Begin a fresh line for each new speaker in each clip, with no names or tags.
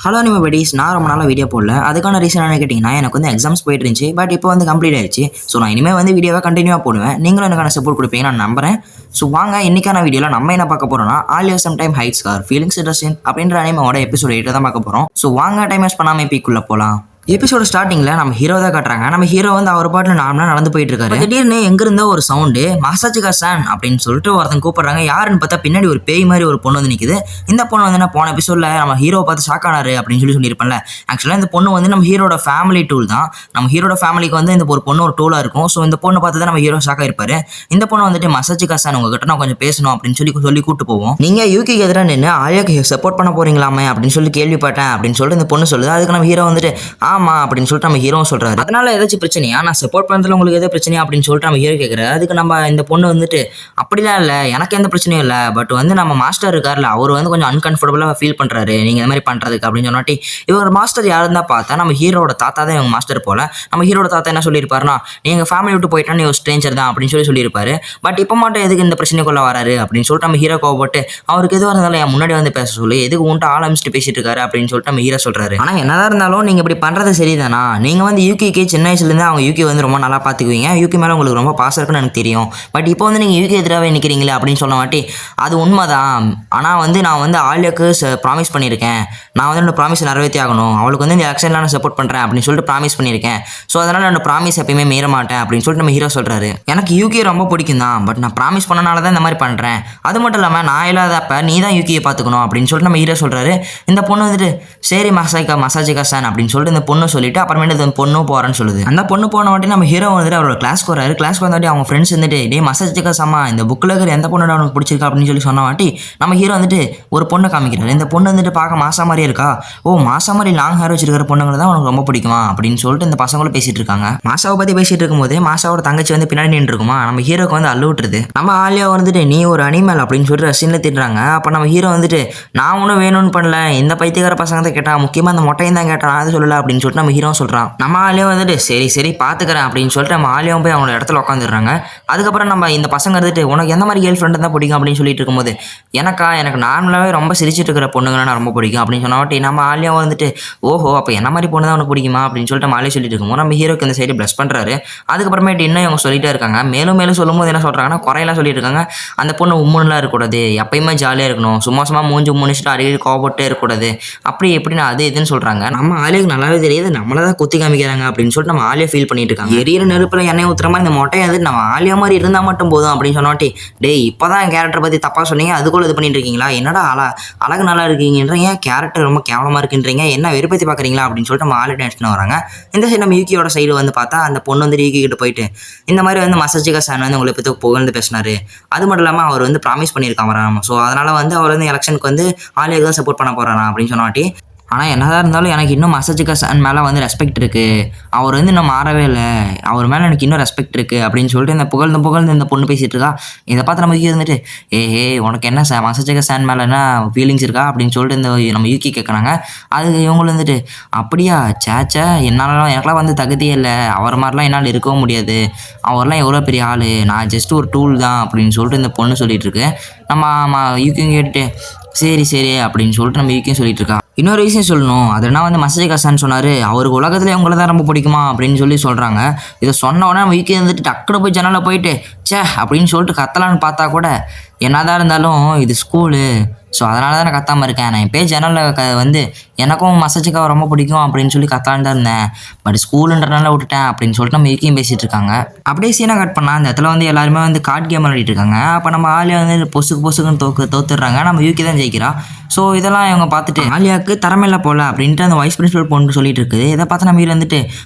Hello anime buddies, நான் ரொம்ப நாளாக வீடியோ போடல. அதுக்கான ரீசன் என்ன கேட்டிங்கன்னா, எனக்கு வந்து எக்ஸாம்ஸ் போயிட்டு இருந்துச்சு. பட் இப்போ வந்து கம்ப்ளீட் ஆயிடுச்சு. ஸோ நான் இனிமேல் வந்து வீடியோவை கண்டினியூவாக போடுவேன். நீங்களும் எனக்கான சப்போர்ட் கொடுப்பீங்க நான் நம்புறேன். ஸோ வாங்க இன்னைக்கான வீடியோவில் நம்ம என்ன பார்க்க போறோம்னா, all some time heights are feelings interesting அப்படின்ற அனிமோட எபிசோட் 8 தான் பார்க்க போகிறோம். ஸோ வாங்க டைம் வேஸ்ட் பண்ணாமல் எப்பிக்குள்ளே போகலாம். எபிசோட ஸ்டார்டிங்கில் நம்ம ஹீரோ தான் காட்டுறாங்க. நம்ம ஹீரோ வந்து அவர் பாட்டில் நார்மலாக நடந்து போயிட்டு இருக்காரு. திடீர்னு எங்கிருந்தோ ஒரு சவுண்டு மசாச்சிகா சான் அப்படின்னு சொல்லிட்டு ஒருத்தன் கூப்பிடுறாங்க. யாருன்னு பார்த்தா பின்னாடி ஒரு பேய் மாதிரி ஒரு பொண்ணு வந்து நிற்குது. இந்த பொண்ணு வந்து நான் போன எபிசோடில் நம்ம ஹீரோவை பார்த்து ஷாக் ஆனாரு அப்படின்னு சொல்லியிருப்பேன்ல. ஆக்சுவலாக இந்த பொண்ணு வந்து நம்ம ஹீரோட ஃபேமிலி டூல் தான். நம்ம ஹீரோட ஃபேமிலிக்கு வந்து இந்த ஒரு பொண்ணு ஒரு டூலாக இருக்கும். ஸோ இந்த பொண்ணை பார்த்து தான் நம்ம ஹீரோ ஷாக் ஆயிருப்பாரு. இந்த பொண்ணு வந்துட்டு மசாச்சிகா சான் உங்ககிட்ட நான் கொஞ்சம் பேசணும் அப்படின்னு சொல்லி கூப்பிட்டு போவோம். நீங்கள் யூகேக்கு எதிராக நின்று ஆலியாக்கு சப்போர்ட் பண்ண போறீங்களாமே அப்படின்னு சொல்லி கேள்விப்பட்டேன் அப்படின்னு சொல்லிட்டு இந்த பொண்ணு சொல்லுது. அதுக்கு நம்ம ஹீரோ வந்துட்டு ஆமா அப்படின்னு சொல்லிட்டு நம்ம ஹீரோ சொல்றாரு. அதனால ஏதாச்சும் பிரச்சனையா, நான் சப்போர்ட் பண்றதுல உங்களுக்கு எதாவது பிரச்சனையா அப்படின்னு சொல்லிட்டு நம்ம ஹீரோ கேட்கறாரு. அதுக்கு நம்ம இந்த பொண்ணு வந்துட்டு அப்படிலாம் இல்லை, எனக்கு எந்த பிரச்சனையும் இல்லை, பட் வந்து நம்ம மாஸ்டர் இருக்காருல்ல, அவர் வந்து கொஞ்சம் அன்கம்ஃபர்டபுளா ஃபீல் பண்றாரு நீங்க இந்த மாதிரி பண்றதுக்கு அப்படின்னு சொன்னாட்டி, இவங்க மாஸ்டர் யாருன்னு தான் பார்த்தா நம்ம ஹீரோட தாத்தா தான் இவங்க மாஸ்டர் போல. நம்ம ஹீரோட தாத்தா என்ன சொல்லியிருப்பாருன்னா, நீங்க ஃபேமிலி விட்டு போயிட்டா நீ ஒரு ஸ்ட்ரேஞ்சர் தான் அப்படின்னு சொல்லியிருப்பாரு. பட் இப்போ மட்டும் எதுக்கு இந்த பிரச்சனைக்குள்ள வராரு அப்படின்னு சொல்லிட்டு நம்ம ஹீரோ கோவப்பட்டு, அவருக்கு எதுவாக இருந்தாலும் என் முன்னாடி வந்து பேச சொல்லி எதுக்கு உன்ட்டு ஆரம்பிச்சுட்டு பேசிட்டு இருக்காரு அப்படின்னு சொல்லிட்டு நம்ம ஹீரோ சொல்றாரு. ஆனா என்னதான் இருந்தாலும் நீங்க இப்படி பண்றது சரிதானா? நீங்க வந்து யூகேக்கு சின்ன வயசுலேருந்து அவங்க யூகே வந்து ரொம்ப நல்லா பார்த்துக்குவீங்க. யூகே மேலே உங்களுக்கு ரொம்ப பாசம் இருக்குன்னு எனக்கு தெரியும். பட் இப்போ வந்து நீங்கள் யூகே எதிராகவே நிற்கிறீங்களே அப்படின்னு சொல்ல மாட்டி, அது உண்மைதான். ஆனால் வந்து நான் வந்து ஆலியாக்கு ப்ராமிஸ் பண்ணியிருக்கேன். நான் வந்து என்னோட ப்ராமிஸ் நிறைவேற்றி ஆகணும். அவளுக்கு வந்து இந்த எலெக்ஷனில் நான் சப்போர்ட் பண்ணுறேன் அப்படின்னு சொல்லிட்டு ப்ராமிஸ் பண்ணியிருக்கேன். ஸோ அதனால் என்னோட ப்ராமிஸ் எப்பயுமே மீற மாட்டேன் அப்படின்னு சொல்லிட்டு நம்ம ஹீரோ சொல்கிறாரு. எனக்கு யூகே ரொம்ப பிடிக்கும் தான், பட் நான் ப்ராமிஸ் பண்ணனால தான் இந்த மாதிரி பண்ணுறேன். அது மட்டும் இல்லாமல் நான் இல்லாதப்ப நீ தான் யூகேயை பார்த்துக்கணும் அப்படின்னு சொல்லிட்டு நம்ம ஹீரோ சொல்கிறாரு. இந்த பொண்ணு வந்துட்டு சரி மசாஜிகா சான் அப்படின்னு சொல்லிட்டு இந்த பொண்ணு சொல்லிட்டு அப்புறமேட்டு இந்த பொண்ணும் போகிறேன்னு சொல்லுது. அந்த பொண்ணு போன வாட்டி நம்ம ஹீரோ வந்துட்டு அவரோட கிளாஸ்க்கு வராரு. கிளாஸ்க்கு வந்தாட்டி அவங்க ஃப்ரெண்ட்ஸ் வந்துட்டு டே மசாஜிகா சாமா இந்த புக்கில் இருக்கிற எந்த பொண்ணு அவனுக்கு பிடிச்சிருக்கா அப்படின்னு சொன்ன வாட்டி நம்ம ஹீரோ வந்துட்டு ஒரு பொண்ணை காமிக்கிறாரு. இந்த பொண்ணு வந்துட்டு பார்க்க மாசா மாதிரியே இருக்கா. ஓ மாசா மாதிரி லாங் ஹேர் வச்சிருக்கிற பொண்ணுங்களை தான் அவனுக்கு ரொம்ப பிடிக்குமா அப்படின்னு சொல்லிட்டு இந்த பசங்களும் பேசிட்டு இருக்காங்க. மாசாவை பற்றி பேசிட்டு இருக்கும்போது மாசாவோட தங்கச்சி வந்து பின்னாடி நின்று இருக்குமா. நம்ம ஹீரோக்கு வந்து அள்ளுவிட்டுருது. நம்ம ஆலியா வந்துட்டு நீ ஒரு அனிமல் அப்படின்னு சொல்லிட்டு ரசினில் திட்டுறாங்க. அப்போ நம்ம ஹீரோ வந்துட்டு நான் ஒன்றும் வேணும்னு பண்ணல, இந்த பைத்தியக்கார பசங்க தான் கேட்டா, முக்கியமாக அந்த மொட்டையும் தான் கேட்டான், அது சொல்லல அப்படின்னு சொல்லிட்டு நம்ம ஹீரோ சொல்கிறான். நம்ம ஆலியா வந்துட்டு சரி சரி பார்த்துக்கிறேன் அப்படின்னு சொல்லிட்டு நம்ம ஆலியாவும் போய் அவங்களோட இடத்துல உட்காந்துடுறாங்க. அதுக்கப்புறம் நம்ம இந்த பசங்க இருந்துட்டு உனக்கு எந்த மாதிரி கேர்ள் ஃப்ரெண்டு தான் பிடிக்கும் அப்படின்னு சொல்லிட்டு இருக்கும்போது எனக்கு நார்மலாகவே ரொம்ப சிரிச்சிட்டு இருக்கிற பொண்ணுங்கன்னா ரொம்ப பிடிக்கும் அப்படின்னு சொன்னாட்டி நம்ம ஆலியா வந்துட்டு ஓஹோ அப்போ என்ன மாதிரி பொண்ணு தான் உனக்கு பிடிக்குமா அப்படின்னு சொல்லிட்டு நம்ம ஆலியா சொல்லிட்டு இருக்கும்போது நம்ம ஹீரோக்கு இந்த சைடு ப்ளஸ் பண்ணுறாரு. அதுக்கப்புறமேட்டு இன்னும் இவங்க சொல்லிட்டே இருக்காங்க. மேலும் சொல்லும்போது என்ன சொல்கிறாங்கன்னா குறையெல்லாம் சொல்லிட்டு இருக்காங்க. அந்த பொண்ணு உம்முன்னுலாம் இருக்கக்கூடாது, எப்பயுமே ஜாலியாக இருக்கணும், சும்மா மூஞ்சி முன்னிச்சுட்டு அடிக்கடி கோவப்பட்டே இருக்கக்கூடாது, அப்படி எப்படின்னா அது இதுன்னு சொல்கிறாங்க. நம்ம ஆலியாவுக்கு நல்லாவே தெரியுது நம்மளை தான் குத்தி காமிக்கிறாங்க அப்படின்னு சொல்லிட்டு நம்ம ஆலியா ஃபீல் பண்ணிட்டு இருக்காங்க. எரியிற நெருப்பில் எண்ணெய் ஊற்றுற மாதிரி இந்த மொட்டையை வந்து நம்ம ஆலியா மாதிரி இருந்தால் மட்டும் போதும் அப்படின்னு சொன்னாட்டி டேய் இப்போ தான் என் கேரக்டரை பற்றி தப்பாக சொன்னீங்க, அதுக்குள்ள இது பண்ணிட்டு இருக்கீங்களா, என்னடா அழகு நல்லா இருக்கீங்கன்றீங்க, கேரக்டர் ரொம்ப கேவலமாக இருக்குன்றீங்க, என்ன வெறுப்பத்தி பார்க்குறீங்களா அப்படின்னு சொல்லிட்டு நம்ம ஆலியா டென்ஷன் வராங்க. இந்த சைடு நம்ம யூகியோட சைடு வந்து பார்த்தா அந்த பொண்ணு வந்து யூகி கிட்ட போயிட்டு இந்த மாதிரி வந்து மசாஜிகா சான் வந்து உங்களை பற்றி புகழ்ந்து பேசினாரு. அது மட்டும் இல்லாமல் அவர் வந்து ப்ராமிஸ் பண்ணியிருக்காங்க. ஸோ அதனால் வந்து அவர் வந்து எலெக்ஷனுக்கு வந்து ஆலியாவுக்கு தான் சப்போர்ட் பண்ண போகிறாராம் அப்படின்னு சொன்னாட்டி, ஆனால் என்னதான் இருந்தாலும் எனக்கு இன்னும் மசாஜிகா சான் மேலே வந்து ரெஸ்பெக்ட் இருக்குது, அவர் வந்து இன்னும் மாறவே இல்லை, அவர் மேலே எனக்கு இன்னும் ரெஸ்பெக்ட் இருக்குது அப்படின்னு சொல்லிட்டு இந்த புகழ்ந்து இந்த பொண்ணு பேசிகிட்டு இருக்கா. இதை பார்த்து நம்ம யூகி வந்துட்டு ஏஹே உனக்கு என்ன மசாஜிகா சான் மேலே என்ன ஃபீலிங்ஸ் இருக்கா அப்படின்னு சொல்லிட்டு இந்த நம்ம யூகி கேட்குறாங்க. அதுக்கு இவங்களும் வந்துட்டு அப்படியா சேச்சா எனக்கெல்லாம் வந்து தகுதியே இல்லை, அவர் மாதிரிலாம் என்னால் இருக்கவும் முடியாது, அவர்லாம் எவ்வளோ பெரிய ஆள், நான் ஜஸ்ட் ஒரு டூல் தான் அப்படின்னு சொல்லிட்டு இந்த பொண்ணு சொல்லிட்டு இருக்கு. நம்ம யூகியும் கேட்டுட்டு சரி அப்படின்னு சொல்லிட்டு நம்ம யூகியும் சொல்லிட்டு இருக்கா. இன்னொரு விஷயம் சொல்லணும், அதுனா வந்து மசாஜிகா சான் சொன்னார் அவருக்கு உலகத்தில் உங்களை தான் ரொம்ப பிடிக்குமா அப்படின்னு சொல்கிறாங்க. இதை சொன்ன உடனே நம்ம யூகே வந்துட்டு டக்குனு போய் ஜன்னலில் போயிட்டு சே அப்படின்னு சொல்லிட்டு கத்தலான்னு பார்த்தா கூட என்னதான் இருந்தாலும் இது ஸ்கூலு, ஸோ அதனால தான் நான் கத்தாமல் இருக்கேன். நான் இப்போ ஜன்னலில் வந்து எனக்கும் மசாஜிக்காவை ரொம்ப பிடிக்கும் அப்படின்னு சொல்லி கத்தான்னு தான் இருந்தேன், பட் ஸ்கூலுன்றனால விட்டுட்டேன் அப்படின்னு சொல்லிட்டு நம்ம யூகியும் பேசிகிட்டு இருக்காங்க. அப்படியே சீனாக கட் பண்ணால் அந்த இடத்துல வந்து எல்லாருமே வந்து கார்டு கேம் விளையாடிட்டு இருக்காங்க. அப்போ நம்ம ஆலியா வந்து பொசுக்குன்னு தோத்துடுறாங்க. நம்ம யூகி தான் ஜெயிக்கிறா. ஸோ இதெல்லாம் இவங்க பார்த்துட்டு ஆலியாவுக்கு திறமையில்லை போல அப்படின்ட்டு அந்த வைஸ் பிரின்சிபல் பொண்ணு சொல்லிட்டு இருக்குது. இதை பார்த்து நம்ம வந்துட்டு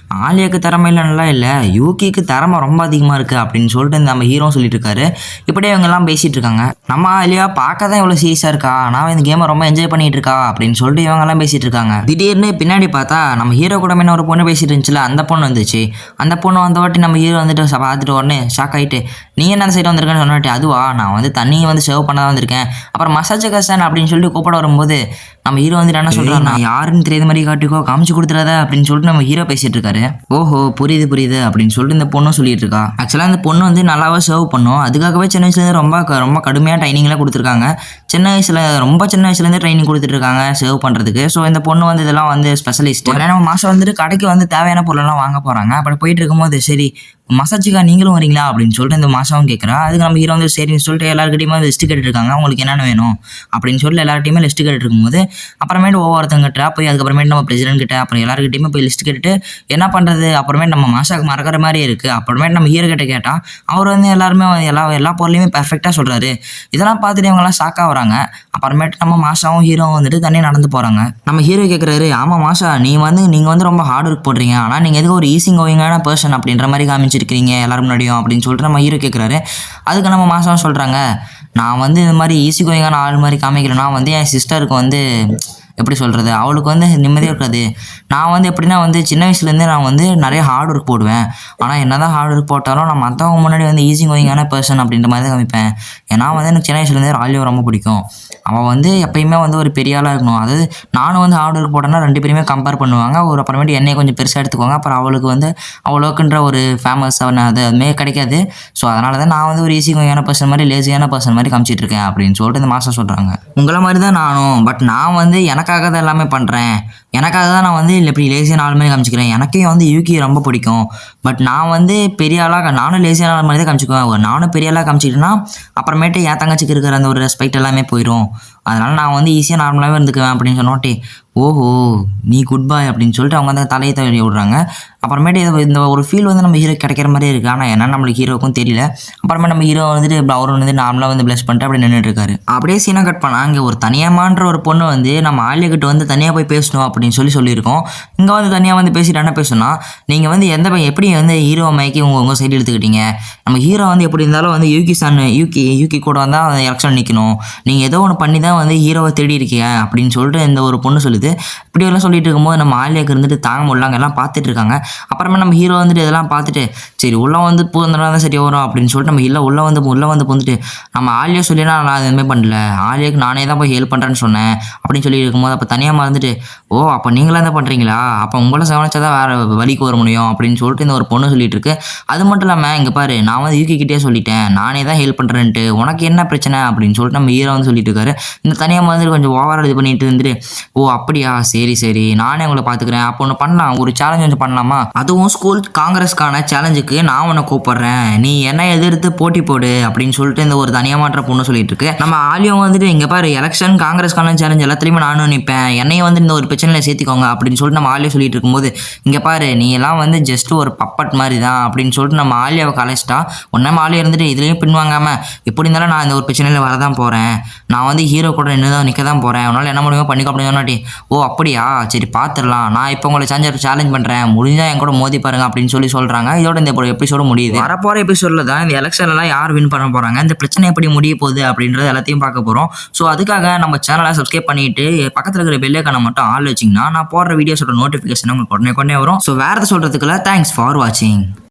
ஆலியாவுக்கு திறமையில்லைன்னா இல்லை, யூகிக்கு திறமை ரொம்ப அதிகமாக இருக்குது அப்படின்னு சொல்லிட்டு நம்ம ஹீரோ சொல்லிட்டு இருக்காரு. இப்படியே இவங்கெல்லாம் பேசிகிட்டு இருக்காங்க. நம்ம ஆலியா பார்க்க தான் இவ்வளோ சீரியஸாக இருக்கா, நான் இந்த கேமை ரொம்ப என்ஜாய் பண்ணிட்டு இருக்கா அப்படின்னு சொல்லிட்டு இவங்கெல்லாம் பேசிட்டு இருக்காங்க. திடீர்னு பின்னாடி பார்த்தா நம்ம ஹீரோ கூட முன்ன ஒரு பொண்ணு பேசிட்டு இருந்துச்சுல, அந்த பொண்ணு வந்துச்சு. அந்த பொண்ணு வந்த வாட்டி நம்ம ஹீரோ வந்துட்டு பார்த்துட்டு உடனே ஷாக் ஆகிட்டு நீ என்ன அந்த சைடு வந்திருக்கேன்னு சொன்னாட்டி அதுவா நான் வந்து தண்ணியை வந்து சேவ் பண்ண தான் வந்திருக்கேன், அப்புறம் மசாஜிகா சான் அப்படின்னு சொல்லிட்டு கூப்பிட கூட வரும்போது நம்ம ஹீரோ வந்துட்டு என்ன சொல்கிறாரு, நான் யாருன்னு தெரியாத மாதிரி காட்டிக்கோ, காமிச்சு கொடுத்துறாத அப்படின்னு சொல்லிட்டு நம்ம ஹீரோ பேசிட்டு இருக்காரு. ஓஹோ புரியுது அப்படின்னு சொல்லிட்டு இந்த பொண்ணும் சொல்லிட்டு இருக்கா. ஆக்சுவலாக இந்த பொண்ணு வந்து நல்லாவே சர்வ் பண்ணும். அதுக்காகவே சின்ன வயசுலேருந்து ரொம்ப கடுமையாக ட்ரைனிங்லாம் கொடுத்துருக்காங்க. ரொம்ப சின்ன வயசுலேருந்து ட்ரைனிங் கொடுத்துட்டு இருக்காங்க சர்வ் பண்ணுறதுக்கு. ஸோ இந்த பொண்ணு வந்து இதெல்லாம் வந்து ஸ்பெஷலிஸ்ட். நம்ம மாதம் வந்துட்டு கடைக்கு வந்து தேவையான பொருளெல்லாம் வாங்க போகிறாங்க. அப்படி போயிட்டு இருக்கும்போது சரி மசாஜிக்கா நீங்களும் வரீங்களா அப்படின்னு சொல்லிட்டு இந்த மாதம் கேட்குறா. அதுக்கு நம்ம ஹீரோ வந்து சரின்னு சொல்லிட்டு எல்லாருக்கிட்டையுமே லிஸ்ட்டு கேட்டுருக்காங்க, அவங்களுக்கு என்னென்ன வேணும் அப்படின்னு சொல்லிட்டு எல்லார்ட்டையுமே லிஸ்ட்டு கேட்டுட்டு இருக்கும்போது அப்புறமேட்டு ஒவ்வொருத்தங்கிட்ட போய் அதுக்கப்புறமேட்டு நம்ம பிரசிடென்ட் கிட்ட அப்புறம் எல்லாருக்கிட்டையுமே போய் லிஸ்ட் கேட்டுட்டு என்ன பண்ணுறது, அப்புறமேட்டு நம்ம மாசாக்கு மறக்கிற மாதிரி இருக்குது. அப்புறமேட்டு நம்ம ஹீரோ கிட்ட கேட்டால் அவர் வந்து எல்லாருமே எல்லா பொருளையுமே பெர்ஃபெக்டாக சொல்கிறாரு. இதெல்லாம் பார்த்துட்டு இவங்கெல்லாம் ஷாக்காக வராங்க. அப்புறமேட்டு நம்ம மாசாவும் ஹீரோவும் வந்துட்டு தனியாக நடந்து போகிறாங்க. நம்ம ஹீரோ கேட்குறாரு, ஆமாம் மாஷா நீங்கள் வந்து ரொம்ப ஹார்ட் ஒர்க் போடுறீங்க, ஆனால் நீங்கள் எதுக்கு ஒரு ஈஸி கோயிங்கான பர்சன் அப்படின்ற மாதிரி காமிச்சிருக்கிறீங்க எல்லாரும் முன்னாடியும் அப்படின்னு சொல்லிட்டு நம்ம ஹீரோ கேட்குறாரு. அதுக்கு நம்ம மாசாவும் சொல்கிறாங்க, நான் வந்து இந்த மாதிரி ஈஸி கோயிங்கான ஆள் மாதிரி காமிக்கிறேன்னா வந்து என் சிஸ்டருக்கு வந்து எப்படி சொல்கிறது, அவளுக்கு வந்து நிம்மதியாக இருக்காது. நான் வந்து எப்படின்னா வந்து சின்ன வயசுலேருந்தே நான் வந்து நிறைய ஹார்ட் ஒர்க் போடுவேன். ஆனால் என்ன தான் ஹார்ட் ஒர்க் போட்டாலும் நான் மற்றவங்க முன்னாடி வந்து ஈஸி கோயிங்கான பர்சன் அப்படின்ற மாதிரி தான் காமிப்பேன். ஏன்னா வந்து எனக்கு சின்ன வயசுலேருந்தே ராலியும் ரொம்ப பிடிக்கும். அவன் வந்து எப்பயுமே வந்து ஒரு பெரிய ஆளாக இருக்கணும். அதாவது நானும் வந்து ஹார்ட் ஒர்க் போட்டேன்னா 2 பேருமே கம்பேர் பண்ணுவாங்க. ஒரு அப்புறமேட்டு என்னையை கொஞ்சம் பெருசாக எடுத்துக்குவாங்க. அப்புறம் அவளுக்கு வந்து அவ்வளோக்குன்ற ஒரு ஃபேமஸ் அதுவுமே கிடைக்காது. ஸோ அதனால தான் நான் வந்து ஒரு ஈஸி கோயிங்கான பர்சன் மாதிரி லேசியான பர்சன் மாதிரி காமிச்சிட்டு இருக்கேன் அப்படின்னு சொல்லிட்டு இந்த மாதம் சொல்கிறாங்க. உங்களை மாதிரி தான் நானும், பட் நான் வந்து எனக்காக தான் எல்லாமே பண்ணுறேன். எனக்காக தான் நான் வந்து இப்படி லேசியான ஆள் மாதிரி காமிச்சிக்கிறேன். எனக்கே வந்து யூகி ரொம்ப பிடிக்கும். பட் நான் வந்து பெரிய ஆளாக நானும் லேசியான ஆள் மாதிரி தான் காமிச்சிக்குவேன். நானும் பெரிய ஆளாக காமிச்சிக்கிட்டேன்னா அப்புறமேட்டு என் தங்கச்சிக்கு இருக்கிற அந்த ஒரு ரெஸ்பெக்ட் எல்லாமே போயிடும். அதனால் நான் வந்து ஈஸியாக நார்மலாகவே இருந்துக்குவேன் அப்படின்னு சொன்னோட்டே, ஓஹோ நீ குட் பாய் அப்படின்னு சொல்லிட்டு அவங்க வந்து தலையை தவறி விடுறாங்க. அப்புறமேட்டு இந்த ஒரு ஃபீல் வந்து நம்ம ஹீரோ கிடைக்கிற மாதிரியே இருக்குது. ஆனால் என்ன நம்மளுக்கு ஹீரோக்கும் தெரியல. அப்புறமே நம்ம ஹீரோ வந்துட்டு அவர் வந்து நார்மலாக வந்து ப்ளஸ் பண்ணிட்டு அப்படி நின்றுட்டு இருக்காரு. அப்படியே சீனை கட் பண்ணால் அங்கே ஒரு தனியாமான்ற ஒரு பொண்ணு வந்து நம்ம ஆலியா கிட்ட வந்து தனியாக போய் பேசணும் அப்படின்னு சொல்லியிருக்கோம். இங்கே வந்து தனியாக வந்து பேசிட்டு என்ன பேசணும்னா, நீங்கள் வந்து எப்படி வந்து ஹீரோ மயக்கி உங்கள் சைடு எடுத்துக்கிட்டீங்க, நம்ம ஹீரோ வந்து எப்படி இருந்தாலும் வந்து யூகி கூட வந்தால் அந்த எலெக்ஷன் நிற்கணும், நீங்கள் ஏதோ ஒன்று பண்ணி தான் வந்து ஹீரோவை தேடி இருக்கீங்க அப்படின்னு சொல்லிட்டு இந்த ஒரு பொண்ணு சொல்லுது. இப்படியெல்லாம் சொல்லிட்டு இருக்கும்போது நம்ம ஆலியாவுக்கு இருந்துட்டு தாங்க முடியல, அங்கே எல்லாம் பார்த்துட்டு இருக்காங்க. அப்புறமே நம்ம ஹீரோ வந்துட்டு இதெல்லாம் பார்த்துட்டு சரி உள்ளே வந்து பூந்தனா தான் சரி வரும் அப்படின்னு சொல்லிட்டு நம்ம உள்ளே வந்து பூந்துட்டு நம்ம ஆலியா சொல்லினா நான் எதுவுமே பண்ணல, ஆலியாவுக்கு நானே தான் போய் ஹெல்ப் பண்ணுறேன்னு சொன்னேன் அப்படின்னு சொல்லி இருக்கும்போது அப்போ தனியாக மறந்துட்டு, ஓ அப்போ நீங்களாம் தான் பண்ணுறீங்களா, அப்போ உங்களை கவனிச்சா தான் வேறு வழிக்கு வர முடியும் அப்படின்னு சொல்லிட்டு இந்த ஒரு பொண்ணு சொல்லிட்டு இருக்கு. அது மட்டும் இல்லாமல் இங்கே பாரு, நான் வந்து யூகிக்கிட்டே சொல்லிட்டேன் நானே தான் ஹெல்ப் பண்ணுறேன்ட்டு, உனக்கு என்ன பிரச்சனை அப்படின்னு சொல்லிட்டு நம்ம ஹீரோ வந்து சொல்லிட்டு இருக்காரு. இந்த தனியாக வந்து கொஞ்சம் ஓவராக இது பண்ணிட்டு இருந்துட்டு, ஓ அப்படியா சரி நானே உங்களை பார்த்துக்கிறேன், அப்போ ஒன்று பண்ணலாம், ஒரு சேலஞ்ச் வந்து பண்ணலாமா, அதுவும் ஸ்கூல் காங்கிரஸ்க்கான சேலஞ்சுக்கு நான் உன்னை கூப்பிட்றேன், நீ என்ன எதிர்த்து போட்டி போடு அப்படின்னு சொல்லிட்டு இந்த ஒரு தனியாக மாற்ற பொண்ணு சொல்லிட்டு இருக்கு. நம்ம ஆலியும் வந்துட்டு இங்கே பாரு, எலெக்ஷன் காங்கிரஸ்க்கான சேலஞ்ச் எல்லாத்துலேயுமே நானும் நிற்பேன், என்னையும் வந்து இந்த ஒரு பிரச்சனையில் சேர்த்திக்கோங்க அப்படின்னு சொல்லிட்டு நம்ம ஆலியா சொல்லிட்டு இருக்கும்போது, இங்கே பாரு நீ எல்லாம் வந்து ஜஸ்ட் ஒரு பப்பட் மாதிரி தான் அப்படின்னு சொல்லிட்டு நம்ம ஆலியாவை கலைச்சிட்டா. ஒன்றே ஆலியா இருந்துட்டு இதுலேயும் பின்வாங்காமல் எப்படி இருந்தாலும் நான் இந்த ஒரு பிரச்சனையில் வரதான் போகிறேன், நான் வந்து ஹீரோ கூட நிற்க தான் போகிறேன், உன்னால் என்ன முடியுமோ பண்ணிக்க அப்படின்னு சொன்னாட்டி, ஓ அப்படியா சரி பார்த்துடலாம், நான் இப்போ உங்களை சேலஞ்ச் பண்ணுறேன், முடிஞ்சால் என் கூட மோதி பாருங்க அப்படின்னு சொல்கிறாங்க. இதோட இந்த எபிசோடு முடியுது. வரப்போகிற எபிசோடில் தான் இந்த எலெக்ஷன்லாம் யார் வின் பண்ண போகிறாங்க, இந்த பிரச்சனை எப்படி முடிய போகுது அப்படின்றது எல்லாத்தையும் பார்க்க போகிறோம். ஸோ அதுக்காக நம்ம சேனலை சப்ஸ்கிரைப் பண்ணிட்டு பக்கத்தில் இருக்கிற பெல் ஐகானை மட்டும் ஆள் வச்சிங்கன்னா நான் போடுற வீடியோஸோட நோட்டிஃபிகேஷன் உங்களுக்கு உடனே வரும். ஸோ வேறு சொல்கிறதுக்குள்ள தேங்க்ஸ் ஃபார் வாட்சிங்.